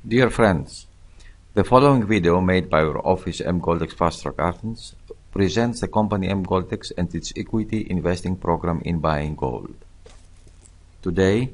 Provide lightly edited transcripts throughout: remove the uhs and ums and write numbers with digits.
Dear friends, the following video made by our office EMGOLDEX Fasttrack Athens presents the company EMGOLDEX and its equity investing program in buying gold. Today,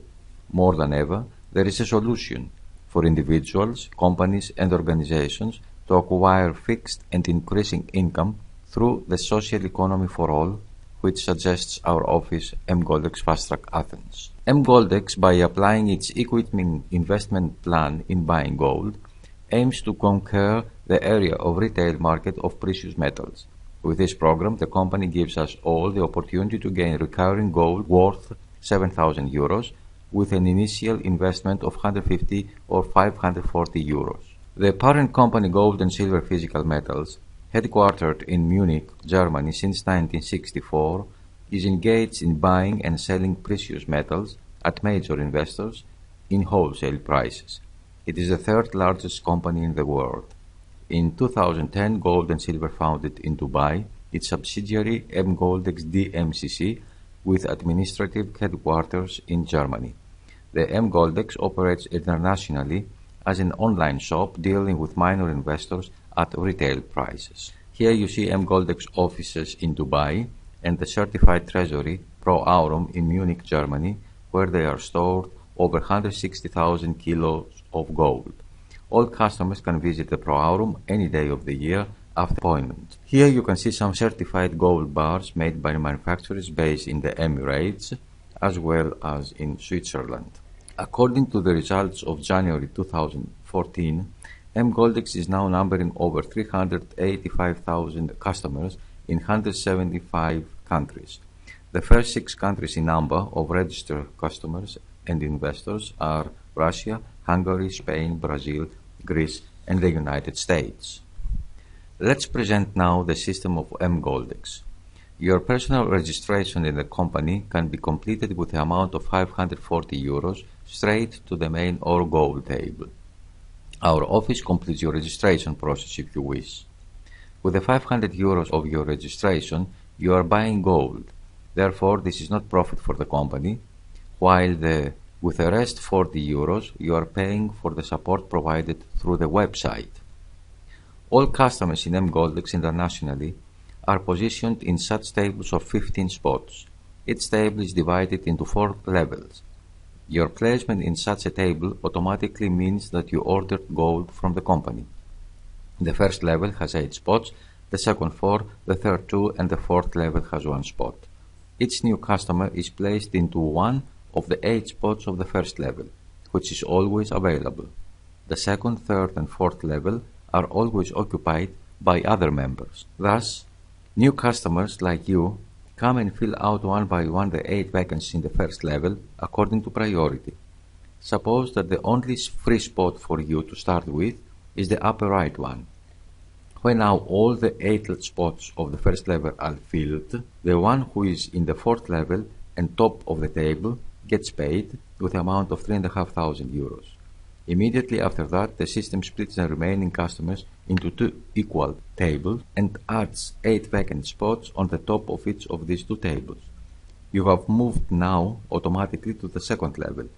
more than ever, there is a solution for individuals, companies and organizations to acquire fixed and increasing income through the social economy for all, which suggests our office EMGOLDEX Fasttrack Athens. EMGOLDEX, by applying its equity investment plan in buying gold, aims to conquer the area of retail market of precious metals. With this program, the company gives us all the opportunity to gain recurring gold worth 7,000 euros with an initial investment of 150 or 540 euros. The parent company Gold and Silver Physical Metals, headquartered in Munich, Germany since 1964, is engaged in buying and selling precious metals at major investors in wholesale prices. It is the third largest company in the world. In 2010, Gold and Silver founded in Dubai its subsidiary EMGOLDEX DMCC with administrative headquarters in Germany. The EMGOLDEX operates internationally as an online shop dealing with minor investors at retail prices. Here you see EMGOLDEX offices in Dubai and the certified treasury Pro Aurum in Munich, Germany, where they are stored over 160,000 kilos of gold. All customers can visit the Pro Aurum any day of the year after appointment. Here you can see some certified gold bars made by manufacturers based in the Emirates as well as in Switzerland. According to the results of January 2014, EMGOLDEX is now numbering over 385,000 customers in 175 countries. The first 6 countries in number of registered customers and investors are Russia, Hungary, Spain, Brazil, Greece, and the United States. Let's present now the system of EMGOLDEX. Your personal registration in the company can be completed with the amount of 540 euros straight to the main or gold table. Our office completes your registration process if you wish. With the 500 euros of your registration, you are buying gold. Therefore, this is not profit for the company, while with the rest 40 euros, you are paying for the support provided through the website. All customers in EMGOLDEX internationally are positioned in such tables of 15 spots. Each table is divided into 4 levels. Your placement in such a table automatically means that you ordered gold from the company. The first level has 8 spots, the second 4, the third 2, and the fourth level has 1 spot. Each new customer is placed into one of the 8 spots of the first level, which is always available. The second, third, and fourth level are always occupied by other members. Thus, new customers like you come and fill out one by one the 8 vacancies in the first level according to priority. Suppose that the only free spot for you to start with is the upper right one. When now all the 8 spots of the first level are filled, the one who is in the fourth level and top of the table gets paid with the amount of 3,500 euros. Immediately after that, the system splits the remaining customers into 2 equal tables and adds 8 vacant spots on the top of each of these 2 tables. You have moved now automatically to the second level.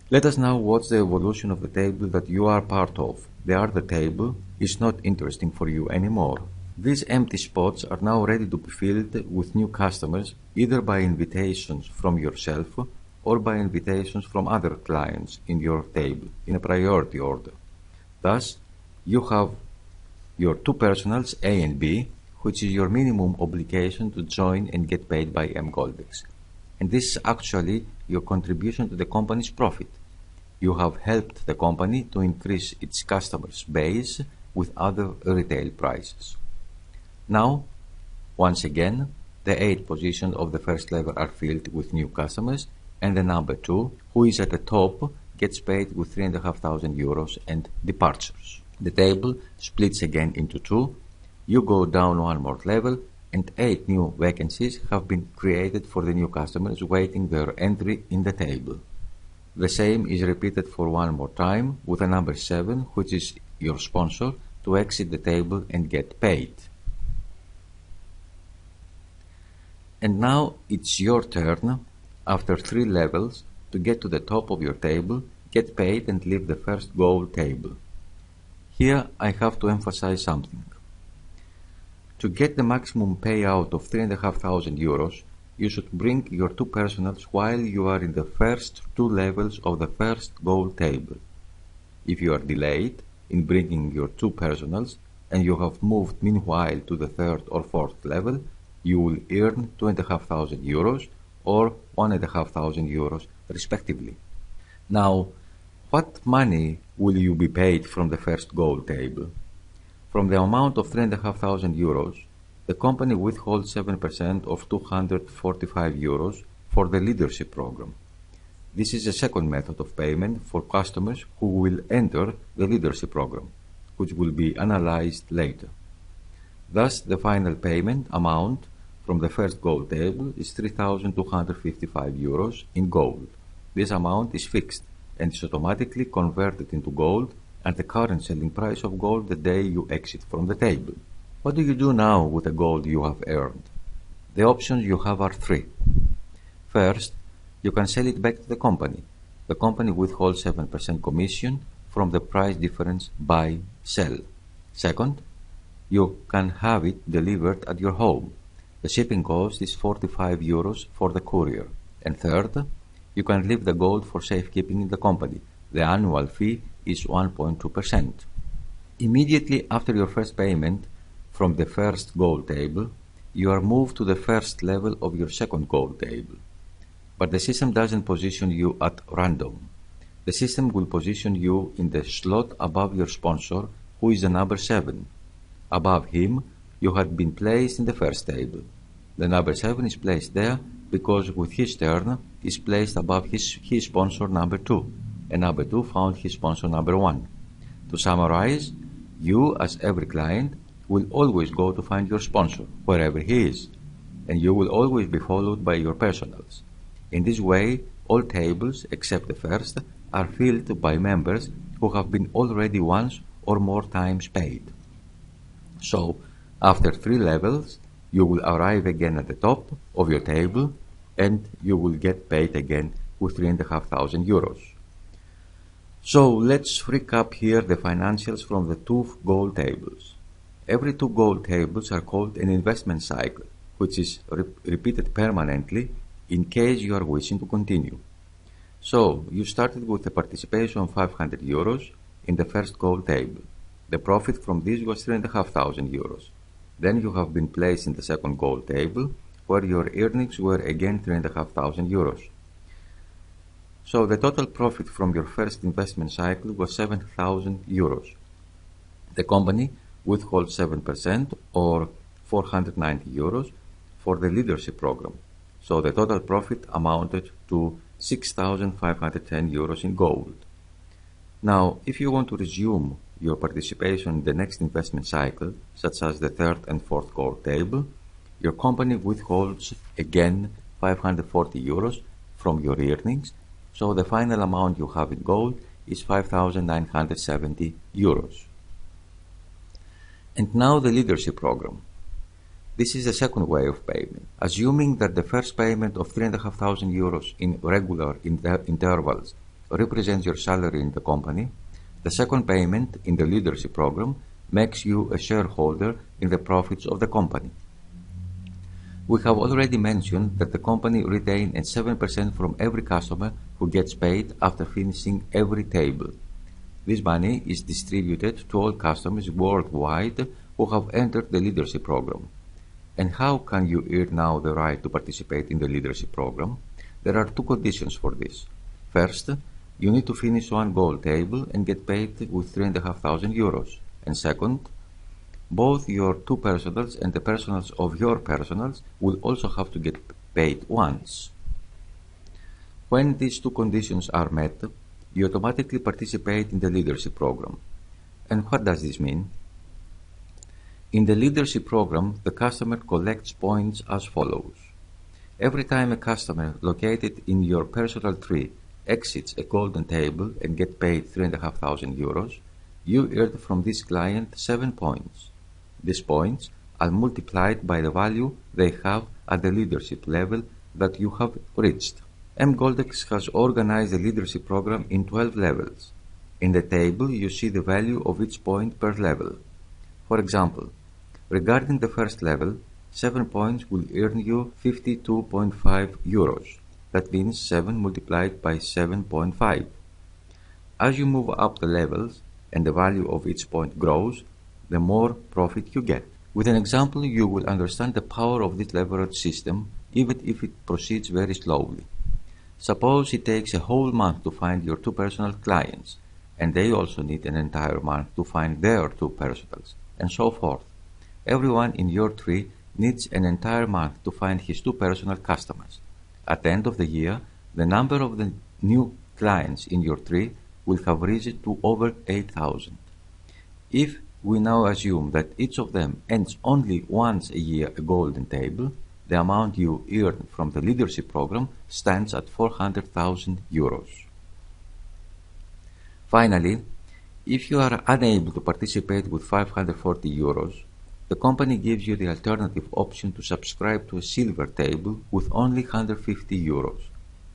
Let us now watch the evolution of the table that you are part of. The other table is not interesting for you anymore. These empty spots are now ready to be filled with new customers, either by invitations from yourself or by invitations from other clients in your table in a priority order. Thus, you have your 2 personals, A and B, which is your minimum obligation to join and get paid by EMGOLDEX. And this is actually your contribution to the company's profit. You have helped the company to increase its customers' base with other retail prices. Now, once again, the 8 positions of the first level are filled with new customers, and the number 2, who is at the top, gets paid with 3,500 euros and departures. The table splits again into 2. You go down 1 more level, and 8 new vacancies have been created for the new customers waiting their entry in the table. The same is repeated for 1 more time with the number 7, which is your sponsor, to exit the table and get paid. And now it's your turn, after 3 levels, to get to the top of your table get paid and leave the first gold table. Here I have to emphasize something. To get the maximum payout of 3,500 euros, you should bring your two personals while you are in the first two levels of the first gold table. If you are delayed in bringing your two personals and you have moved meanwhile to the third or fourth level, you will earn 2,500 euros or 1,500 euros respectively. Now, what money will you be paid from the first gold table? From the amount of 3,500 euros, the company withholds 7% of 245 euros for the leadership program. This is a second method of payment for customers who will enter the leadership program, which will be analyzed later. Thus, the final payment amount from the first gold table is 3,255 euros in gold. This amount is fixed and is automatically converted into gold at the current selling price of gold the day you exit from the table. What do you do now with the gold you have earned? The options you have are three. First, you can sell it back to the company. The company withholds 7% commission from the price difference buy-sell. Second, you can have it delivered at your home. The shipping cost is 45 euros for the courier. And third, you can leave the gold for safekeeping in the company. The annual fee is 1.2%. Immediately after your first payment from the first gold table, you are moved to the first level of your second gold table. But the system doesn't position you at random. The system will position you in the slot above your sponsor, who is the number 7. Above him, you had been placed in the first table. The number 7 is placed there because with his turn is placed above his sponsor number 2, and number 2 found his sponsor number 1. To summarize, you as every client will always go to find your sponsor, wherever he is, and you will always be followed by your personals. In this way, all tables, except the first, are filled by members who have been already once or more times paid. So, after 3 levels, you will arrive again at the top of your table and you will get paid again with 3,500 euros. So, let's recap here the financials from the 2 gold tables. Every 2 gold tables are called an investment cycle, which is repeated permanently in case you are wishing to continue. So, you started with a participation of 500 euros in the first gold table. The profit from this was 3,500 euros. Then you have been placed in the second gold table, where your earnings were again 3,500 euros. So, the total profit from your first investment cycle was 7,000 euros. The company withholds 7% or 490 euros for the leadership program. So the total profit amounted to 6,510 euros in gold. Now, if you want to resume your participation in the next investment cycle, such as the third and fourth gold table, your company withholds again 540 euros from your earnings, so the final amount you have in gold is 5,970 euros. And now the leadership program. This is the second way of payment. Assuming that the first payment of 3,500 euros in regular intervals represents your salary in the company, the second payment in the leadership program makes you a shareholder in the profits of the company. We have already mentioned that the company retains 7% from every customer who gets paid after finishing every table. This money is distributed to all customers worldwide who have entered the leadership program. And how can you earn now the right to participate in the leadership program? There are 2 conditions for this. First, you need to finish 1 gold table and get paid with 3,500 euros. And second, both your 2 personals and the personals of your personals will also have to get paid once. When these 2 conditions are met, you automatically participate in the leadership program. And what does this mean? In the leadership program, the customer collects points as follows. Every time a customer located in your personal tree exits a golden table and gets paid 3,500 euros, you earn from this client 7 points. These points are multiplied by the value they have at the leadership level that you have reached. EMGOLDEX has organized the leadership program in 12 levels. In the table, you see the value of each point per level. For example, regarding the first level, 7 points will earn you 52.5 euros. That means 7 multiplied by 7.5. As you move up the levels and the value of each point grows, the more profit you get. With an example, you will understand the power of this leverage system, even if it proceeds very slowly. Suppose it takes a whole month to find your 2 personal clients, and they also need an entire month to find their 2 personals, and so forth. Everyone in your tree needs an entire month to find his 2 personal customers. At the end of the year, the number of the new clients in your tree will have risen to over 8,000. If we now assume that each of them ends only once a year a golden table, the amount you earn from the leadership program stands at 400,000 euros. Finally, if you are unable to participate with 540 euros, the company gives you the alternative option to subscribe to a silver table with only 150 euros.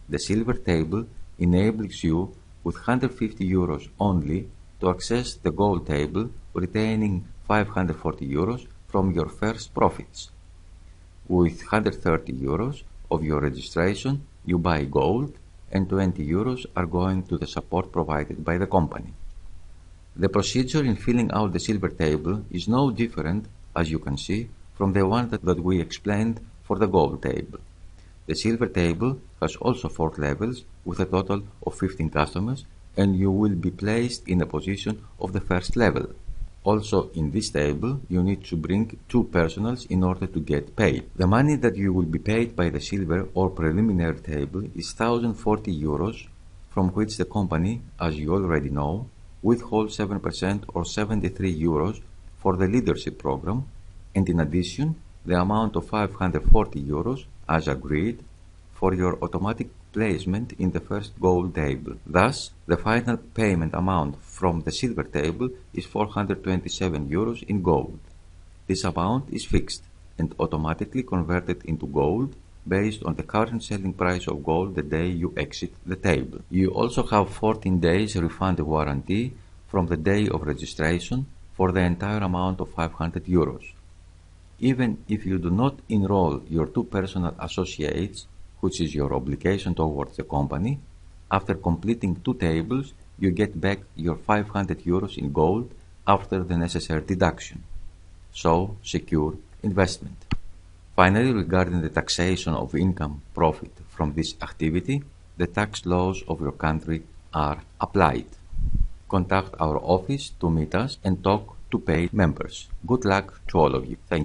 The silver table enables you with 150 euros only to access the gold table, retaining 540 euros from your first profits. With 130 euros of your registration, you buy gold, and 20 euros are going to the support provided by the company. The procedure in filling out the silver table is no different, as you can see, from the one that we explained for the gold table. The silver table has also 4 levels with a total of 15 customers, and you will be placed in the position of the first level. Also, in this table, you need to bring 2 personals in order to get paid. The money that you will be paid by the silver or preliminary table is 1,040 euros, from which the company, as you already know, withholds 7% or 73 euros for the leadership program, and in addition, the amount of 540 euros, as agreed, for your automatic placement in the first gold table. Thus, the final payment amount from the silver table is 427 euros in gold. This amount is fixed and automatically converted into gold based on the current selling price of gold the day you exit the table. You also have 14 days refund warranty from the day of registration for the entire amount of 500 euros. Even if you do not enroll your 2 personal associates, which is your obligation towards the company, after completing 2 tables, you get back your 500 euros in gold after the necessary deduction. So, secure investment. Finally, regarding the taxation of income profit from this activity, the tax laws of your country are applied. Contact our office to meet us and talk to paid members. Good luck to all of you. Thank you.